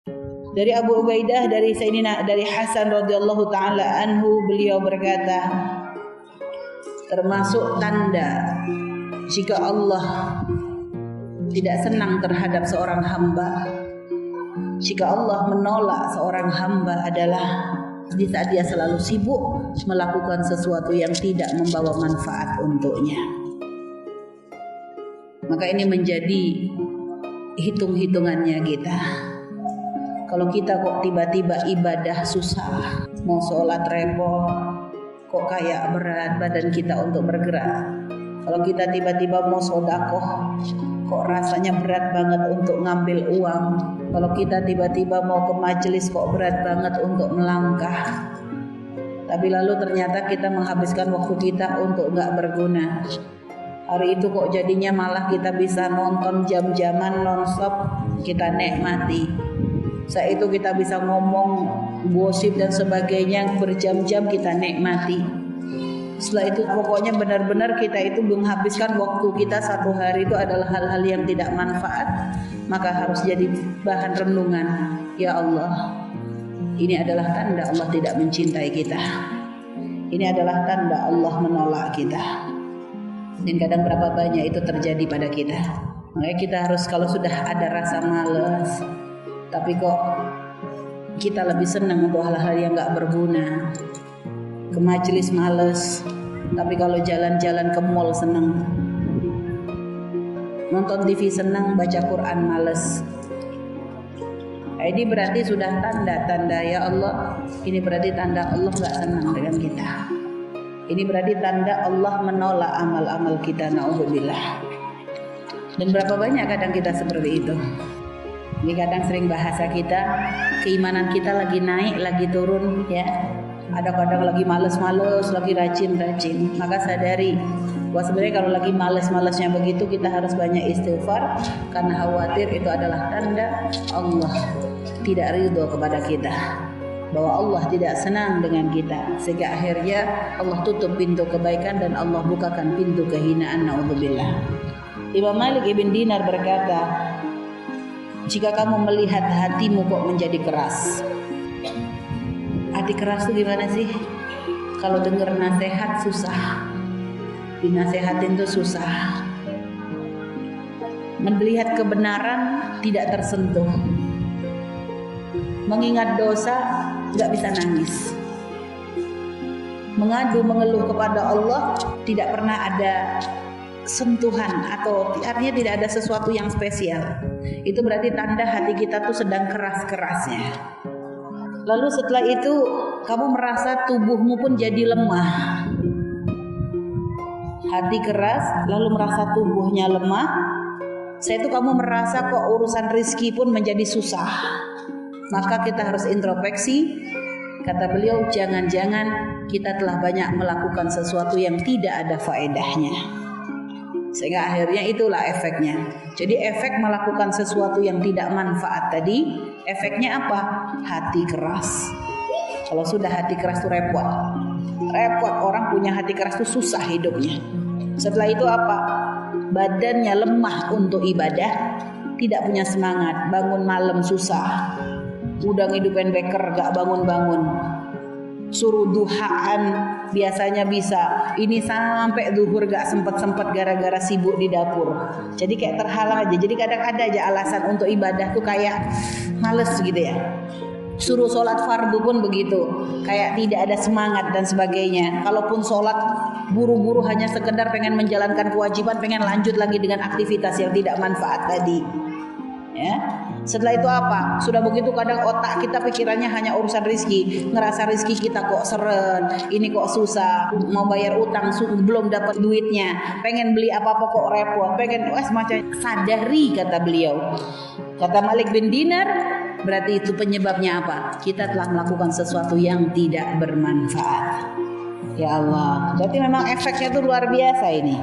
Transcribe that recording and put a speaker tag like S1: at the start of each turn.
S1: Dari Abu Ubaidah dari Sayyidina dari Hasan radhiyallahu taala anhu, beliau berkata, termasuk tanda jika Allah tidak senang terhadap seorang hamba, jika Allah menolak seorang hamba adalah di saat dia selalu sibuk melakukan sesuatu yang tidak membawa manfaat untuknya. Maka ini menjadi hitung-hitungannya kita. Kalau kita kok tiba-tiba ibadah susah, mau sholat repot, kok kayak berat badan kita untuk bergerak. Kalau kita tiba-tiba mau sodakoh, kok rasanya berat banget untuk ngambil uang. Kalau kita tiba-tiba mau ke majelis, kok berat banget untuk melangkah. Tapi lalu ternyata kita menghabiskan waktu kita untuk gak berguna. Hari itu kok jadinya malah kita bisa nonton jam-jaman non-stop, kita nikmati. Saat itu kita bisa ngomong gosip dan sebagainya berjam-jam, kita nikmati. Setelah itu pokoknya benar-benar kita itu menghabiskan waktu kita satu hari itu adalah hal-hal yang tidak manfaat. Maka harus jadi bahan renungan. Ya Allah, ini adalah tanda Allah tidak mencintai kita. Ini adalah tanda Allah menolak kita. Dan kadang berapa banyak itu terjadi pada kita. Makanya kita harus, kalau sudah ada rasa malas, tapi kok kita lebih senang untuk hal-hal yang gak berguna. Ke majelis males, tapi kalau jalan-jalan ke mall senang. Nonton TV senang, baca Quran males. Ini berarti sudah tanda-tanda, ya Allah, ini berarti tanda Allah gak senang dengan kita. Ini berarti tanda Allah menolak amal-amal kita, na'udzubillah. Dan berapa banyak kadang kita seperti itu. Ini kadang sering bahasa kita, keimanan kita lagi naik, lagi turun, ya. Ada kadang lagi males-males, lagi rajin-rajin. Maka sadari bahwa sebenarnya kalau lagi males-malesnya begitu, kita harus banyak istighfar, karena khawatir itu adalah tanda Allah tidak ridho kepada kita, bahwa Allah tidak senang dengan kita, sehingga akhirnya Allah tutup pintu kebaikan dan Allah bukakan pintu kehinaan, na'udzubillah. Imam Malik ibn Dinar berkata, jika kamu melihat hatimu kok menjadi keras. Hati keras itu gimana sih? Kalau dengar nasihat susah, dinasehatin itu susah. Melihat kebenaran tidak tersentuh. Mengingat dosa gak bisa nangis. Mengadu mengeluh kepada Allah tidak pernah ada sentuhan, atau artinya tidak ada sesuatu yang spesial. Itu berarti tanda hati kita tuh sedang keras-kerasnya. Lalu setelah itu kamu merasa tubuhmu pun jadi lemah. Hati keras lalu merasa tubuhnya lemah. Setelah itu kamu merasa kok urusan rizki pun menjadi susah. Maka kita harus introspeksi. Kata beliau, jangan-jangan kita telah banyak melakukan sesuatu yang tidak ada faedahnya. Sehingga akhirnya itulah efeknya. Jadi efek melakukan sesuatu yang tidak manfaat tadi, efeknya apa? Hati keras. Kalau sudah hati keras itu repot. Repot, orang punya hati keras itu susah hidupnya. Setelah itu apa? Badannya lemah untuk ibadah, tidak punya semangat, bangun malam susah. Udah ngidupin beker gak bangun-bangun. Suruh duhaan biasanya bisa, ini sampai zuhur gak sempet-sempet gara-gara sibuk di dapur. Jadi kayak terhalang aja. Jadi kadang ada aja alasan untuk ibadah tuh kayak males gitu ya. Suruh sholat fardu pun begitu, kayak tidak ada semangat dan sebagainya. Kalaupun sholat buru-buru hanya sekedar pengen menjalankan kewajiban, pengen lanjut lagi dengan aktivitas yang tidak manfaat tadi. Ya. Setelah itu apa? Sudah begitu kadang otak kita pikirannya hanya urusan rizki. Ngerasa rizki kita kok seren, ini kok susah, mau bayar utang belum dapat duitnya, pengen beli apa-apa kok repot, pengen semacam. Sadari, kata beliau. Kata Malik bin Dinar, berarti itu penyebabnya apa? Kita telah melakukan sesuatu yang tidak bermanfaat. Ya Allah, berarti memang efeknya itu luar biasa ini.